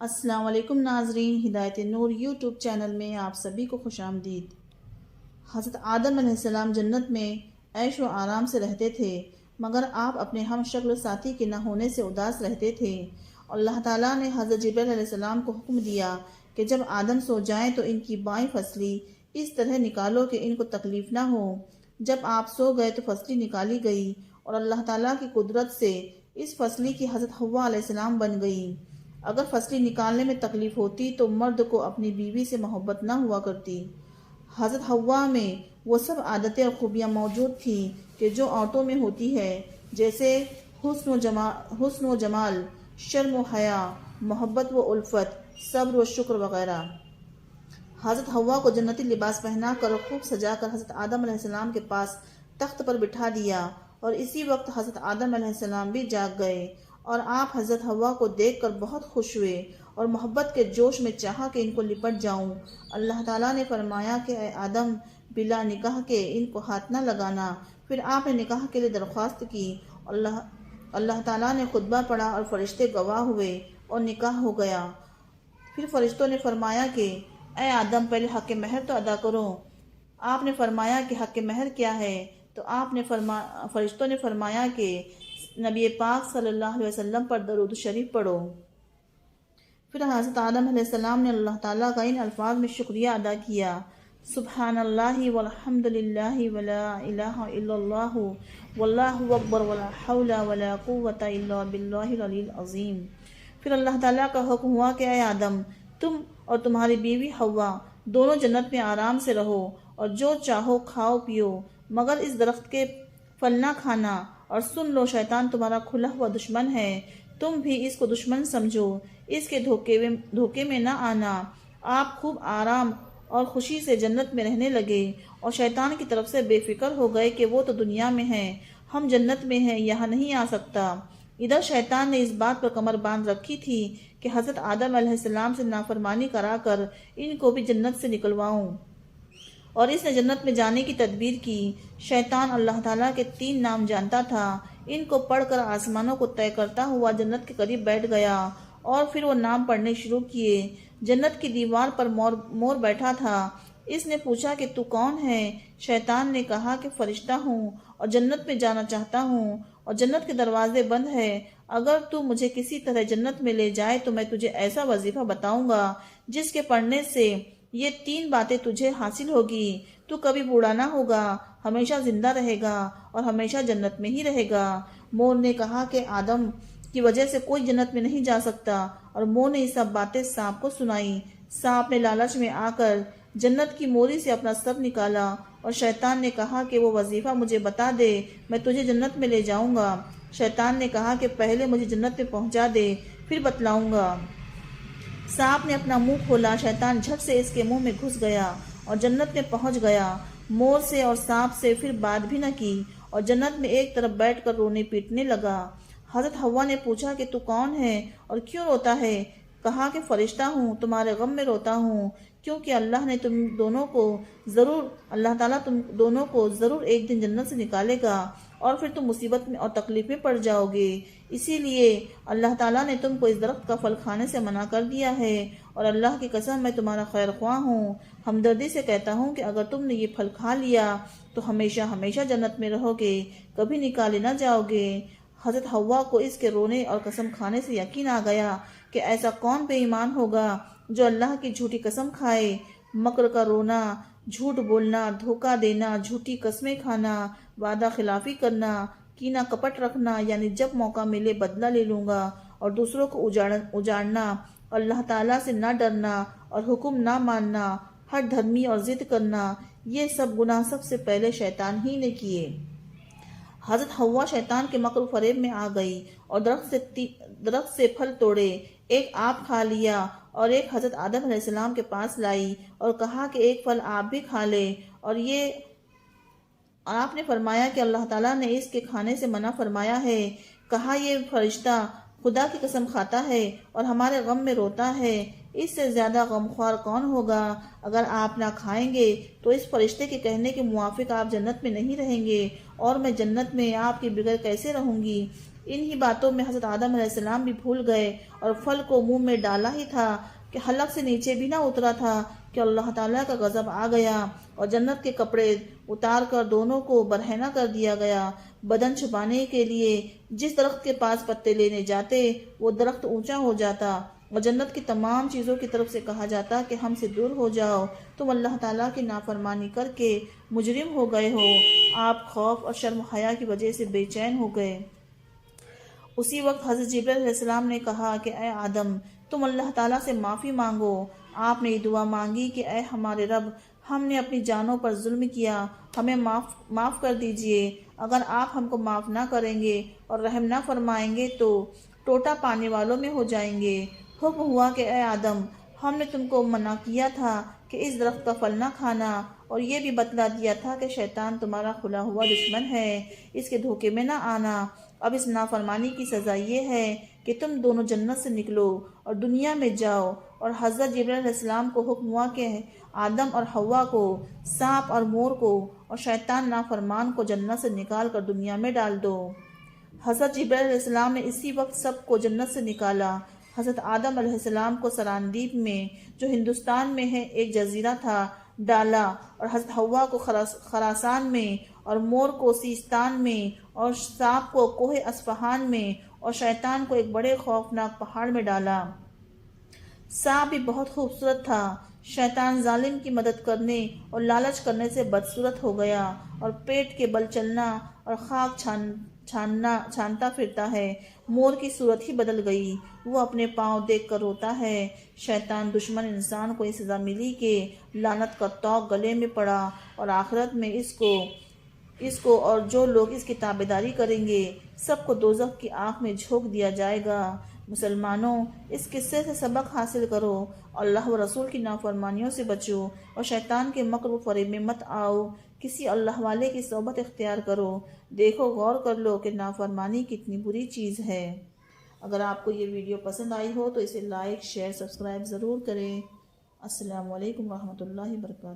السلام علیکم ناظرین، ہدایت نور یوٹیوب چینل میں آپ سبھی کو خوش آمدید۔ حضرت آدم علیہ السلام جنت میں عیش و آرام سے رہتے تھے، مگر آپ اپنے ہم شکل ساتھی کے نہ ہونے سے اداس رہتے تھے۔ اللہ تعالیٰ نے حضرت جبرائیل علیہ السلام کو حکم دیا کہ جب آدم سو جائیں تو ان کی بائیں پسلی اس طرح نکالو کہ ان کو تکلیف نہ ہو۔ جب آپ سو گئے تو پسلی نکالی گئی اور اللہ تعالیٰ کی قدرت سے اس پسلی کی حضرت حوا علیہ السلام بن گئی۔ اگر پسلی نکالنے میں تکلیف ہوتی تو مرد کو اپنی بیوی سے محبت نہ ہوا کرتی۔ حضرت حوا میں وہ سب عادتیں اور خوبیاں موجود تھیں کہ جو عورتوں میں ہوتی ہے، جیسے حسن و جمال، شرم و حیا، محبت و الفت، صبر و شکر وغیرہ۔ حضرت حوا کو جنتی لباس پہنا کر اور خوب سجا کر حضرت آدم علیہ السلام کے پاس تخت پر بٹھا دیا، اور اسی وقت حضرت آدم علیہ السلام بھی جاگ گئے، اور آپ حضرت حوا کو دیکھ کر بہت خوش ہوئے اور محبت کے جوش میں چاہا کہ ان کو لپٹ جاؤں۔ اللہ تعالیٰ نے فرمایا کہ اے آدم، بلا نکاح کے ان کو ہاتھ نہ لگانا۔ پھر آپ نے نکاح کے لیے درخواست کی۔ اللہ تعالیٰ نے خطبہ پڑھا اور فرشتے گواہ ہوئے اور نکاح ہو گیا۔ پھر فرشتوں نے فرمایا کہ اے آدم، پہلے حق مہر تو ادا کرو۔ آپ نے فرمایا کہ حق مہر کیا ہے؟ تو فرشتوں نے فرمایا کہ نبی پاک صلی اللہ علیہ وسلم پر درود شریف پڑھو۔ پھر حضرت آدم علیہ السلام نے اللہ تعالیٰ کا ان الفاظ میں شکریہ ادا کیا: سبحان اللہ والحمد للہ ولا الہ الا اللہ واللہ اکبر ولا حول ولا قوة الا باللہ العلی العظیم۔ پھر اللہ تعالیٰ کا حکم ہوا کہ اے آدم، تم اور تمہاری بیوی حوا دونوں جنت میں آرام سے رہو اور جو چاہو کھاؤ پیو، مگر اس درخت کے پھل نہ کھانا، اور سن لو شیطان تمہارا کھلا ہوا دشمن ہے، تم بھی اس کو دشمن سمجھو، اس کے دھوکے میں نہ آنا۔ آپ خوب آرام اور خوشی سے جنت میں رہنے لگے اور شیطان کی طرف سے بے فکر ہو گئے کہ وہ تو دنیا میں ہے، ہم جنت میں ہیں، یہاں نہیں آ سکتا۔ ادھر شیطان نے اس بات پر کمر باندھ رکھی تھی کہ حضرت آدم علیہ السلام سے نافرمانی کرا کر ان کو بھی جنت سے نکلواؤں، اور اس نے جنت میں جانے کی تدبیر کی۔ شیطان اللہ تعالیٰ کے 3 نام جانتا تھا، ان کو پڑھ کر آسمانوں کو طے کرتا ہوا جنت کے قریب بیٹھ گیا اور پھر وہ نام پڑھنے شروع کیے۔ جنت کی دیوار پر مور بیٹھا تھا۔ اس نے پوچھا کہ تو کون ہے؟ شیطان نے کہا کہ فرشتہ ہوں اور جنت میں جانا چاہتا ہوں، اور جنت کے دروازے بند ہیں۔ اگر تو مجھے کسی طرح جنت میں لے جائے تو میں تجھے ایسا وظیفہ بتاؤں گا جس کے پڑھنے سے یہ 3 باتیں تجھے حاصل ہوگی: تو کبھی بوڑھا نہ ہوگا، ہمیشہ زندہ رہے گا اور ہمیشہ جنت میں ہی رہے گا۔ مور نے کہا کہ آدم کی وجہ سے کوئی جنت میں نہیں جا سکتا، اور مور نے یہ سب باتیں سانپ کو سنائی۔ سانپ نے لالچ میں آ کر جنت کی موری سے اپنا سر نکالا، اور شیطان نے کہا کہ وہ وظیفہ مجھے بتا دے، میں تجھے جنت میں لے جاؤں گا۔ شیطان نے کہا کہ پہلے مجھے جنت میں پہنچا دے، پھر بتلاؤں گا۔ سانپ نے اپنا منہ کھولا، شیطان جھٹ سے اس کے منہ میں گھس گیا اور جنت میں پہنچ گیا۔ مور سے اور سانپ سے پھر بات بھی نہ کی اور جنت میں ایک طرف بیٹھ کر رونے پیٹنے لگا۔ حضرت حوا نے پوچھا کہ تو کون ہے اور کیوں روتا ہے؟ کہا کہ فرشتہ ہوں، تمہارے غم میں روتا ہوں، کیونکہ اللہ تعالیٰ تم دونوں کو ضرور ایک دن جنت سے نکالے گا اور پھر تم مصیبت میں اور تکلیف میں پڑ جاؤ گے۔ اسی لیے اللہ تعالیٰ نے تم کو اس درخت کا پھل کھانے سے منع کر دیا ہے، اور اللہ کی قسم میں تمہارا خیر خواہ ہوں، ہمدردی سے کہتا ہوں کہ اگر تم نے یہ پھل کھا لیا تو ہمیشہ ہمیشہ جنت میں رہو گے، کبھی نکالے نہ جاؤ گے۔ حضرت حوا کو اس کے رونے اور قسم کھانے سے یقین آ گیا کہ ایسا کون بے ایمان ہوگا جو اللہ کی جھوٹی قسم کھائے۔ مکر کا رونا، جھوٹ بولنا، دھوکہ دینا، جھوٹی قسمیں کھانا، وعدہ خلافی کرنا، کینہ کپٹ رکھنا، یعنی جب موقع ملے بدلہ لے لوں گا، اور دوسروں کو اجاڑنا، اللہ تعالیٰ سے نہ ڈرنا اور حکم نہ ماننا، ہٹ دھرمی اور ضد کرنا، یہ سب گناہ سب سے پہلے شیطان ہی نے کیے۔ حضرت حوا شیطان کے مکر و فریب میں آ گئی اور درخت سے پھل توڑے، ایک آپ کھا لیا اور ایک حضرت آدم علیہ السلام کے پاس لائی اور کہا کہ ایک پھل آپ بھی کھا لے، اور یہ آپ نے فرمایا کہ اللہ تعالیٰ نے اس کے کھانے سے منع فرمایا ہے۔ کہا یہ فرشتہ خدا کی قسم کھاتا ہے اور ہمارے غم میں روتا ہے، اس سے زیادہ غمخوار کون ہوگا؟ اگر آپ نہ کھائیں گے تو اس فرشتے کے کہنے کے موافق آپ جنت میں نہیں رہیں گے، اور میں جنت میں آپ کے بغیر کیسے رہوں گی؟ انہی باتوں میں حضرت آدم علیہ السلام بھی بھول گئے اور پھل کو منہ میں ڈالا ہی تھا کہ حلق سے نیچے بھی نہ اترا تھا کہ اللہ تعالیٰ کا غضب آ گیا اور جنت کے کپڑے اتار کر دونوں کو برہنہ کر دیا گیا۔ بدن چھپانے کے لیے جس درخت کے پاس پتے لینے جاتے وہ درخت اونچا ہو جاتا اور جنت کی تمام چیزوں کی طرف سے کہا جاتا کہ ہم سے دور ہو جاؤ، تم اللہ تعالیٰ کی نافرمانی کر کے مجرم ہو گئے ہو۔ آپ خوف اور شرم و حیا کی وجہ سے بے چین ہو گئے۔ اسی وقت حضرت جبرائیل علیہ السلام نے کہا کہ اے آدم، تم اللہ تعالیٰ سے معافی مانگو۔ آپ نے یہ دعا مانگی کہ اے ہمارے رب، ہم نے اپنی جانوں پر ظلم کیا، ہمیں معاف کر دیجئے۔ اگر آپ ہم کو معاف نہ کریں گے اور رحم نہ فرمائیں گے تو ٹوٹا پانے والوں میں ہو جائیں گے۔ حکم ہوا کہ اے آدم، ہم نے تم کو منع کیا تھا کہ اس درخت کا پھل نہ کھانا، اور یہ بھی بتلا دیا تھا کہ شیطان تمہارا کھلا ہوا دشمن ہے، اس کے دھوکے میں نہ آنا۔ اب اس نافرمانی کی سزا یہ ہے کہ تم دونوں جنت سے نکلو اور دنیا میں جاؤ۔ اور حضرت جبرائیل علیہ السلام کو حکم ہوا کہ آدم اور حوا کو، سانپ اور مور کو اور شیطان نافرمان کو جنت سے نکال کر دنیا میں ڈال دو۔ حضرت جبرائیل علیہ السلام نے اسی وقت سب کو جنت سے نکالا۔ حضرت آدم علیہ السلام کو سراندیپ میں، جو ہندوستان میں ہے، ایک جزیرہ تھا، ڈالا، اور حضرت حوا کو خراسان میں، اور مور کو سیستان میں، اور سانپ کو کوہ اصفہان میں، اور شیطان کو ایک بڑے خوفناک پہاڑ میں ڈالا۔ سانپ بھی بہت خوبصورت تھا۔ شیطان ظالم کی مدد کرنے اور لالچ کرنے سے بدصورت ہو گیا اور پیٹ کے بل چلنا اور خاک چھانتا پھرتا ہے۔ مور کی صورت ہی بدل گئی، وہ اپنے پاؤں دیکھ کر روتا ہے۔ شیطان دشمن انسان کو یہ سزا ملی کہ لعنت کا طوق گلے میں پڑا، اور آخرت میں اس کو اور جو لوگ اس کی تابعداری کریں گے سب کو دوزخ کی آنکھ میں جھونک دیا جائے گا۔ مسلمانوں، اس قصے سے سبق حاصل کرو، اللہ و رسول کی نافرمانیوں سے بچو اور شیطان کے مکر و فریب میں مت آؤ۔ کسی اللہ والے کی صحبت اختیار کرو۔ دیکھو، غور کر لو کہ نافرمانی کتنی بری چیز ہے۔ اگر آپ کو یہ ویڈیو پسند آئی ہو تو اسے لائک، شیئر، سبسکرائب ضرور کریں۔ السلام علیکم ورحمۃ اللہ وبرکاتہ۔